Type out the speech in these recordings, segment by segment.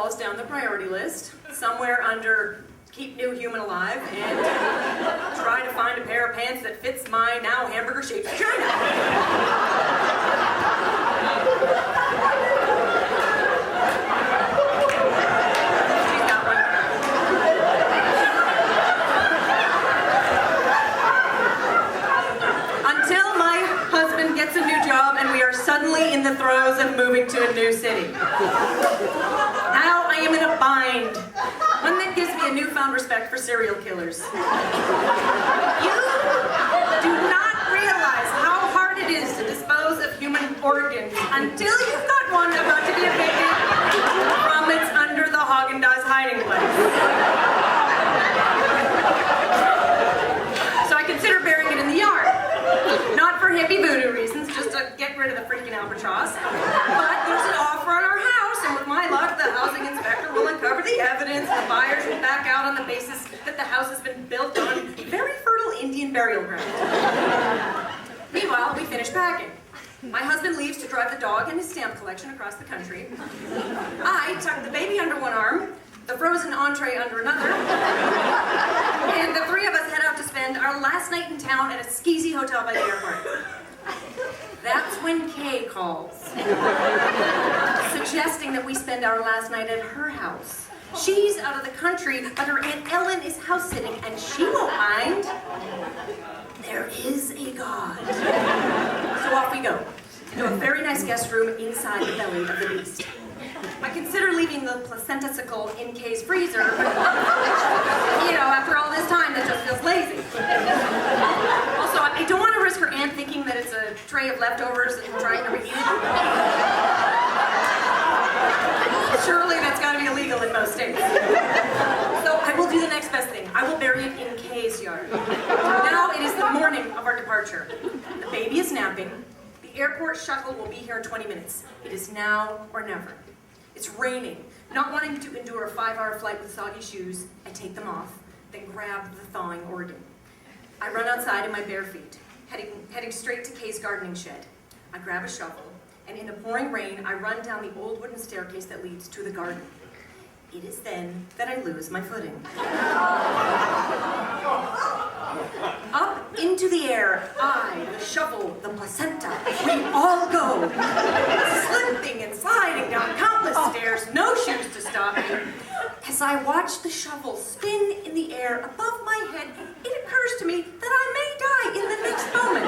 falls down the priority list, somewhere under keep new human alive, and try to find a pair of pants that fits my now hamburger-shaped vagina. She's got one. Until my husband gets a new job and we are suddenly in the throes of moving to a new city. Now I am in a bind. One that gives me a newfound respect for serial killers. You do not realize how hard it is to dispose of human organs until you've got one about to be evicted from its under the Haagen-Dazs hiding place. So I consider burying it in the yard. Not for hippie voodoo reasons, just to get rid of the freaking albatross. But there's an offer on our house, and with my luck, the housing inspector will uncover the evidence. The buyers will back out on the basis that the house has been built on very fertile Indian burial ground. Meanwhile, we finish packing. My husband leaves to drive the dog and his stamp collection across the country. I tuck the baby under one arm, the frozen entree under another, and the three of us head out to spend our last night in town at a skeezy hotel by the airport. That's when Kay calls, suggesting that we spend our last night at her house. She's out of the country, but her Aunt Ellen is house sitting, and she won't mind. There is a God. So off we go, to a very nice guest room inside the belly of the beast. I consider leaving the placenta-sicle in Kay's freezer, but, after all this time, that just feels lazy. Also, I don't want to risk her aunt thinking that it's a tray of leftovers and trying to reheat it. Surely that's got to be illegal in most states. So I will do the next best thing. I will bury it in Kay's yard. Now it is the morning of our departure. The baby is napping. The airport shuttle will be here in 20 minutes. It is now or never. It's raining. Not wanting to endure a 5-hour flight with soggy shoes, I take them off, then grab the thawing organ. I run outside in my bare feet, heading straight to Kay's gardening shed. I grab a shovel, and in the pouring rain, I run down the old wooden staircase that leads to the garden. It is then that I lose my footing. Up into the air, I, the shovel, the placenta, we all go. Slipping and sliding down countless stairs, no shoes to stop me. As I watch the shovel spin in the air above my head, it occurs to me that I may die in the next moment.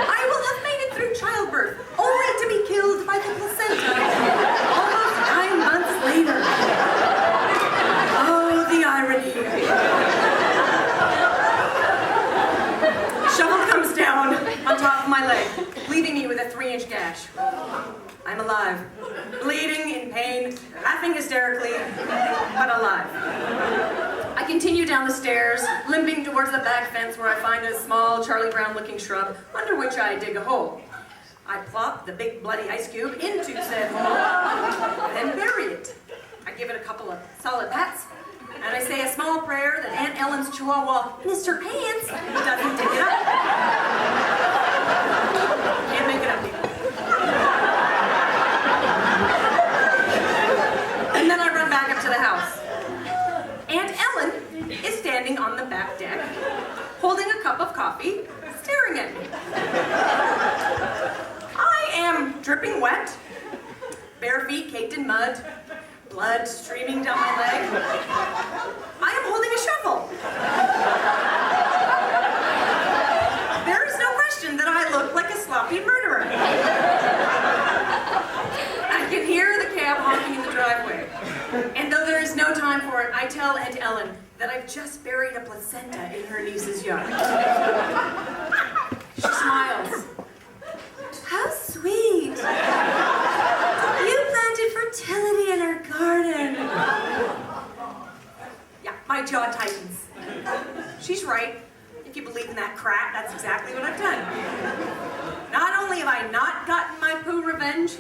I will have made it through childbirth, only to be killed by the placenta almost 9 months later. Oh, the irony. Shovel comes down on top of my leg, leaving me with a 3-inch gash. I'm alive, bleeding in pain, laughing hysterically, but alive. I continue down the stairs, limping towards the back fence where I find a small Charlie Brown-looking shrub, under which I dig a hole. I plop the big bloody ice cube into said hole, then bury it. I give it a couple of solid pats, and I say a small prayer that Aunt Ellen's chihuahua, Mr. Pants, doesn't dig it up. Can't make it up, people. And then I run back up to the house. Aunt Ellen is standing on the back deck, holding a cup of coffee, staring at me. I am dripping wet, bare feet caked in mud, blood streaming down my leg. I am holding a shovel. There is no question that I look like a sloppy murderer. I can hear the cab honking in the driveway. And though there is no time for it, I tell Aunt Ellen that I've just buried a placenta in her niece's yard. She smiles. How sweet. You planted fertility in our garden. Yeah, my jaw tightens. She's right. If you believe in that crap, that's exactly what I've done. Not only have I not gotten my poo revenge,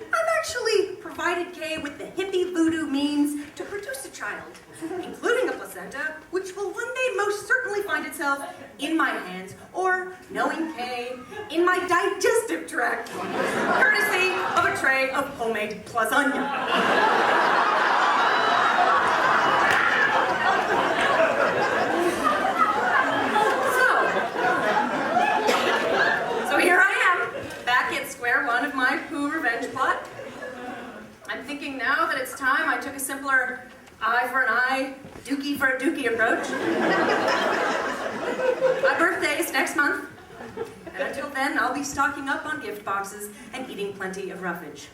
I've actually provided Kay with the hippie voodoo means to produce a child, including a placenta, which will one day most certainly find itself in my hands, or, knowing Kay, in my digestive tract, courtesy of a tray of homemade lasagna. So here I am, back at square one of my poo revenge plot. I'm thinking now that it's time I took a simpler eye for an eye, dookie for a dookie approach. My birthday is next month, and until then, I'll be stocking up on gift boxes and eating plenty of roughage.